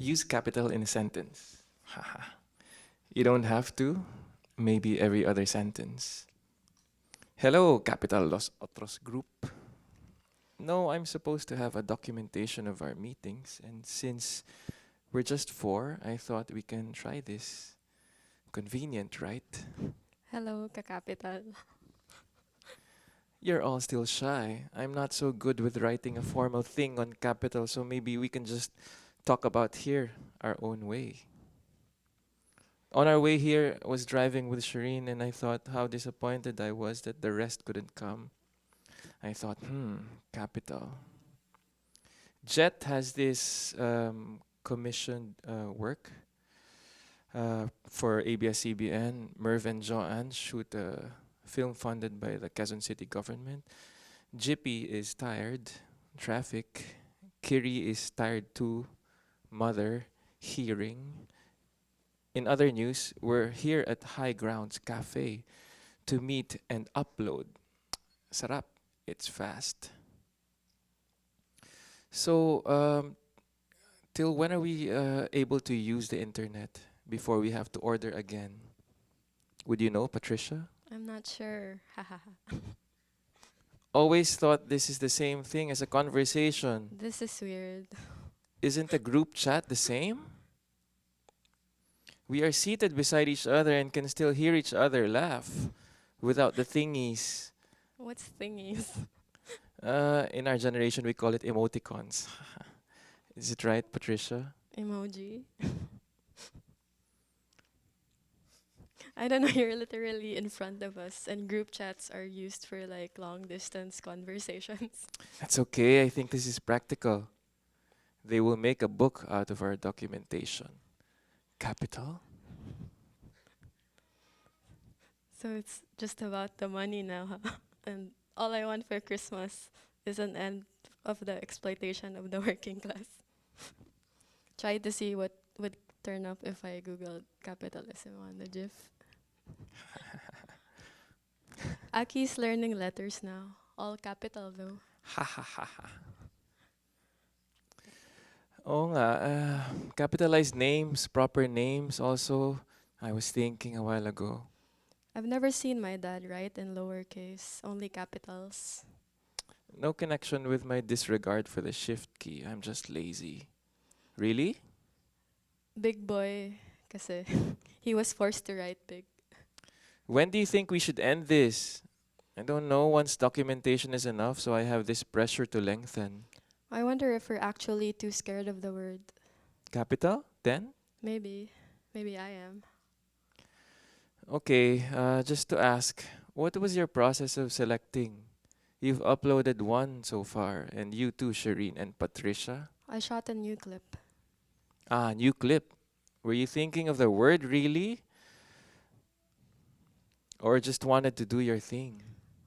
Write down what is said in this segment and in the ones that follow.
Use capital in a sentence. Haha. You don't have to. Maybe every other sentence. Hello, Capital Los Otros group. No, I'm supposed to have a documentation of our meetings, and since we're just four, I thought we can try this. Convenient, right? Hello, Kakapital. You're all still shy. I'm not so good with writing a formal thing on capital, so maybe we can just talk about here our own way. On our way here, I was driving with Shireen and I thought how disappointed I was that the rest couldn't come. I thought, capital. Jet has this commissioned work for ABS-CBN. Merv and Joanne shoot a film funded by the Quezon City government. Jippy is tired. Traffic. Kiri is tired too. Mother. Hearing. In other news, we're here at High Grounds Cafe to meet and upload. Sarap. It's fast. So, till when are we able to use the internet before we have to order again? Would you know, Patricia? I'm not sure. Always thought this is the same thing as a conversation. This is weird. Isn't a group chat the same? We are seated beside each other and can still hear each other laugh without the thingies. What's thingies? In our generation, we call it emoticons. Is it right, Patricia? Emoji. I don't know, you're literally in front of us, and group chats are used for like long distance conversations. That's okay. I think this is practical. They will make a book out of our documentation. Capital? So it's just about the money now, huh? And all I want for Christmas is an end of the exploitation of the working class. Try to see what would turn up if I googled capitalism on the GIF. Aki's learning letters now. All capital though. Ha ha ha ha. Oo nga, capitalized names, proper names also. I was thinking a while ago. I've never seen my dad write in lowercase, only capitals. No connection with my disregard for the shift key. I'm just lazy. Really? Big boy, kasi he was forced to write big. When do you think we should end this? I don't know. Once documentation is enough, so I have this pressure to lengthen. I wonder if we're actually too scared of the word. Capital? Then? Maybe. Maybe I am. Okay, just to ask, what was your process of selecting? You've uploaded one so far, and you too, Shireen and Patricia. I shot a new clip. Ah, new clip. Were you thinking of the word really? Or just wanted to do your thing?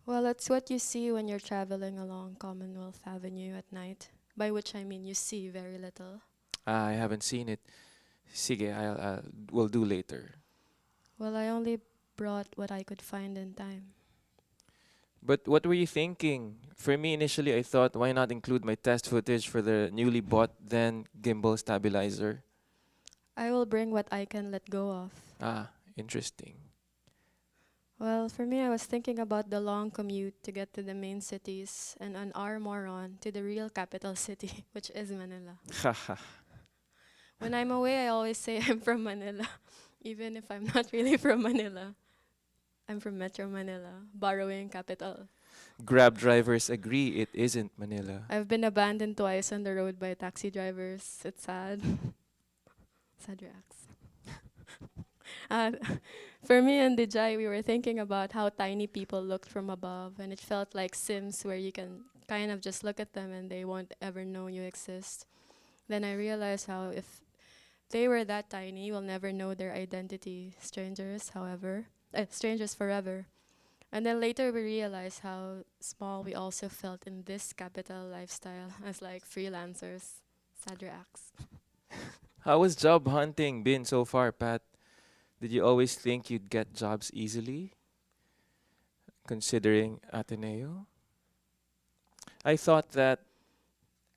Well, it's what you see when you're traveling along Commonwealth Avenue at night, by which I mean you see very little. Ah, I haven't seen it. Sige, we'll do later. Well, I only brought what I could find in time. But what were you thinking? For me, initially, I thought, why not include my test footage for the newly bought then gimbal stabilizer? I will bring what I can let go of. Ah, interesting. Well, for me, I was thinking about the long commute to get to the main cities and an hour more on to the real capital city, which is Manila. Haha. When I'm away, I always say I'm from Manila, even if I'm not really from Manila. I'm from Metro Manila, borrowing capital. Grab drivers agree it isn't Manila. I've been abandoned twice on the road by taxi drivers. It's sad. Sad reacts. Uh, for me and Dijay, we were thinking about how tiny people looked from above, and it felt like Sims where you can kind of just look at them and they won't ever know you exist. Then I realized how if they were that tiny, we'll never know their identity. Strangers forever. And then later we realized how small we also felt in this capital lifestyle as like freelancers. Sad reacts. How has job hunting been so far, Pat? Did you always think you'd get jobs easily, considering Ateneo? I thought that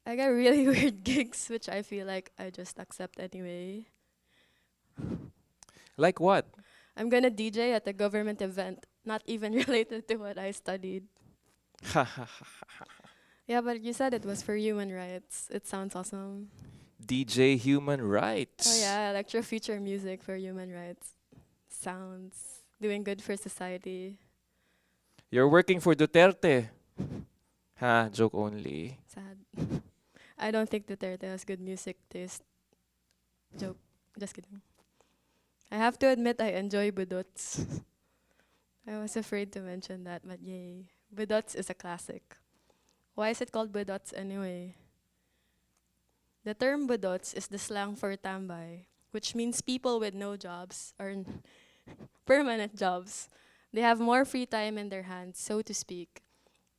I get really weird gigs, which I feel like I just accept anyway. Like what? I'm gonna DJ at a government event, not even related to what I studied. Yeah, but you said it was for human rights. It sounds awesome. DJ Human Oh Rights. yeah, electro-future music for human rights. Sounds doing good for society. You're working for Duterte. Ha, joke only. Sad. I don't think Duterte has good music taste. Joke. Just kidding. I have to admit I enjoy budots. I was afraid to mention that, but yay. Budots is a classic. Why is it called budots anyway? The term budots is the slang for tambay, which means people with no jobs or permanent jobs. They have more free time in their hands, so to speak.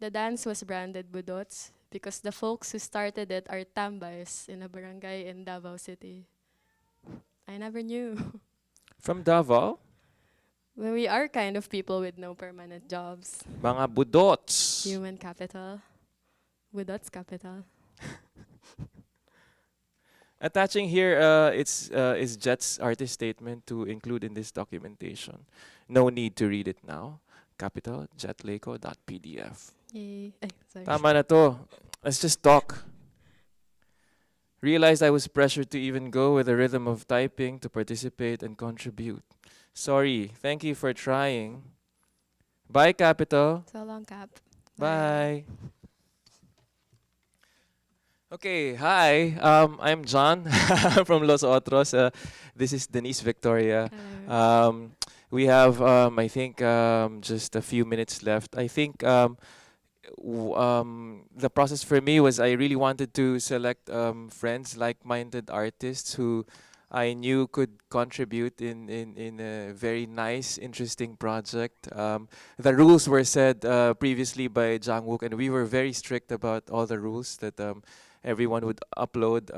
The dance was branded budots because the folks who started it are tambays in a barangay in Davao City. I never knew. From Davao? Well, we are kind of people with no permanent jobs. Mga budots. Human capital. Budots capital. Attaching here is Jet's artist statement to include in this documentation. No need to read it now. Capital jetleco.pdf. Yay. Ay, sorry. Tama na to. Let's just talk. Realized I was pressured to even go with the rhythm of typing to participate and contribute. Sorry. Thank you for trying. Bye, Capital. So long, Cap. Bye. Okay, hi. I'm John from Los Otros. This is Denise Victoria. Hello. We have, I think, just a few minutes left. I think the process for me was I really wanted to select friends, like-minded artists who I knew could contribute in a very nice, interesting project. The rules were said previously by Jang Wook, and we were very strict about all the rules that everyone would upload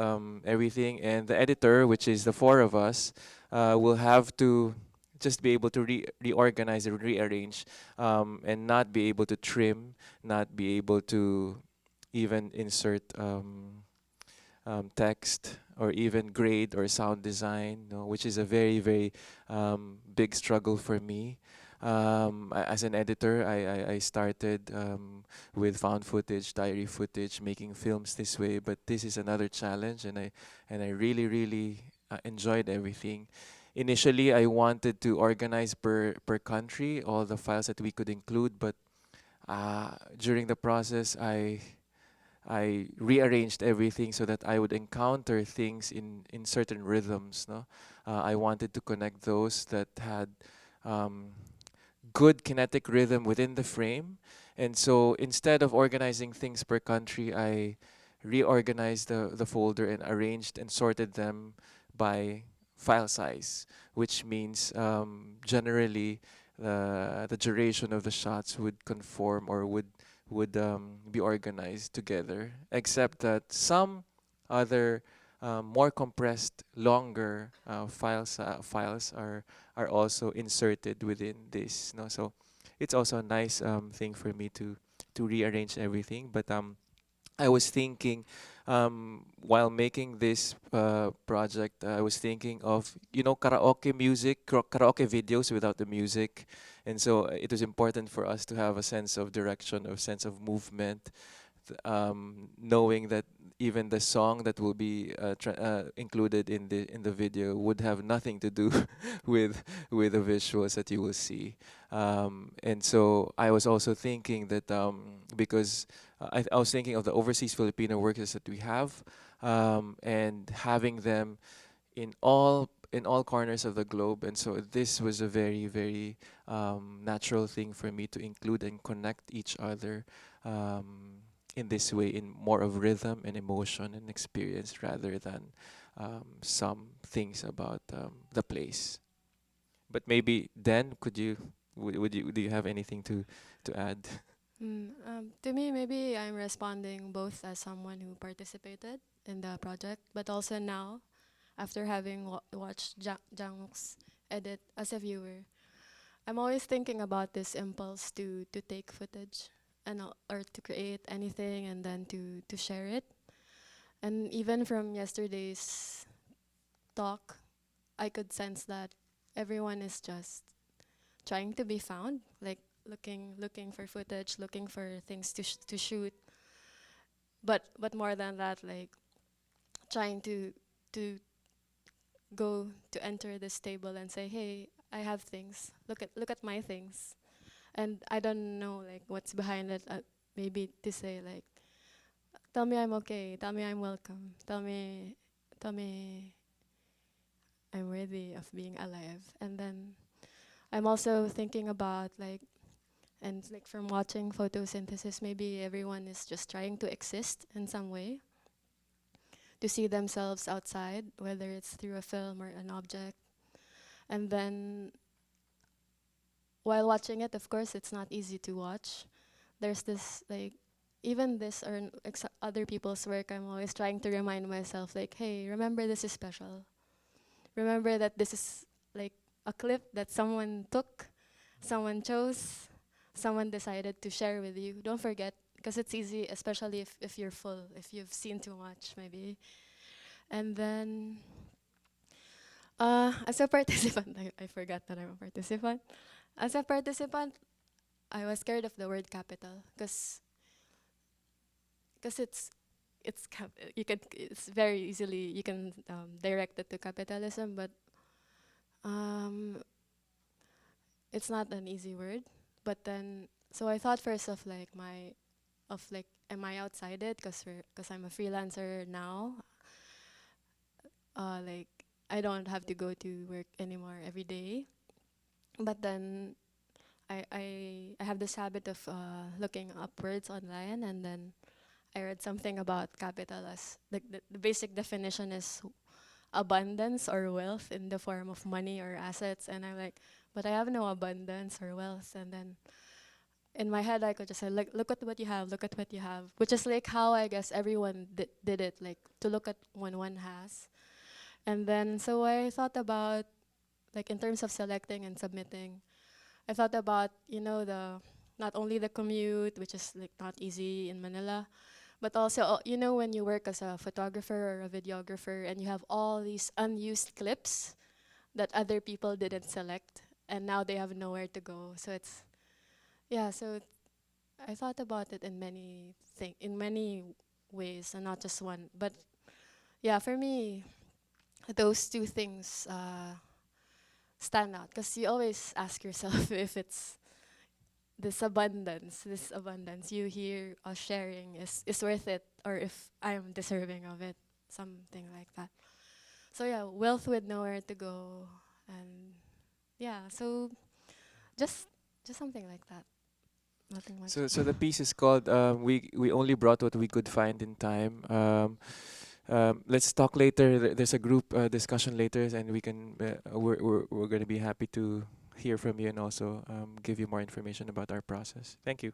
everything, and the editor, which is the four of us, will have to just be able to reorganize and rearrange, and not be able to trim, not be able to even insert text or even grade or sound design, no, which is a very, very big struggle for me. As an editor, I started with found footage, diary footage, making films this way, but this is another challenge, and I really, really enjoyed everything. Initially, I wanted to organize per country all the files that we could include, but during the process, I rearranged everything so that I would encounter things in certain rhythms. No, I wanted to connect those that had good kinetic rhythm within the frame, and so instead of organizing things per country, I reorganized the folder and arranged and sorted them by file size, which means generally the duration of the shots would conform or would be organized together, except that some other more compressed, longer files are also inserted within this. No, so it's also a nice thing for me to rearrange everything. But I was thinking, while making this project, I was thinking of, karaoke music, karaoke videos without the music. And so it was important for us to have a sense of direction, a sense of movement, knowing that even the song that will be included in the video would have nothing to do with the visuals that you will see. And so I was also thinking that because I was thinking of the overseas Filipino workers that we have, and having them in all corners of the globe, and so this was a very, very natural thing for me to include and connect each other in this way, in more of rhythm and emotion and experience rather than some things about the place. But maybe then, do you have anything to add? To me, maybe I'm responding both as someone who participated in the project, but also now, after having watched Janguk's edit as a viewer, I'm always thinking about this impulse to take footage and or to create anything and then to share it. And even from yesterday's talk, I could sense that everyone is just trying to be found, like looking for footage, looking for things to shoot. But more than that, like trying to go to enter this table and say, hey, I have things. Look at my things. And I don't know like what's behind it. Maybe to say like, tell me I'm okay. Tell me I'm welcome. Tell me I'm worthy of being alive. And then I'm also thinking about like, and like from watching photosynthesis, maybe everyone is just trying to exist in some way, to see themselves outside, whether it's through a film or an object. And then while watching it, of course, it's not easy to watch. There's this like, even this or other people's work, I'm always trying to remind myself like, hey, remember this is special. Remember that this is like a clip that someone took, someone chose, someone decided to share with you. Don't forget, because it's easy, especially if you're full, if you've seen too much, maybe. And then, as a participant, I forgot that I'm a participant. As a participant, I was scared of the word capital, because you can it's very easily you can direct it to capitalism, but um, it's not an easy word. But then, so I thought first of like am I outside it? Because I'm a freelancer now. Like I don't have to go to work anymore every day. But then I have this habit of looking upwards online, and then I read something about capital as the basic definition is abundance or wealth in the form of money or assets. And I'm like, but I have no abundance or wealth. And then in my head, I could just say, like, look at what you have, look at what you have, which is like how I guess everyone did it, like to look at what one has. And then so I thought about, like in terms of selecting and submitting, I thought about, the not only the commute, which is like not easy in Manila, but also, when you work as a photographer or a videographer and you have all these unused clips that other people didn't select and now they have nowhere to go. So so I thought about it in many ways and not just one. But yeah, for me, those two things stand out, because you always ask yourself if it's this abundance you hear us sharing is worth it, or if I'm deserving of it, something like that. So yeah, wealth with nowhere to go, and yeah, so just just something like that. Nothing much. So the piece is called "We Only Brought What We Could Find in Time." Let's talk later. There's a group discussion later, and we're going to be happy to hear from you and also give you more information about our process. Thank you.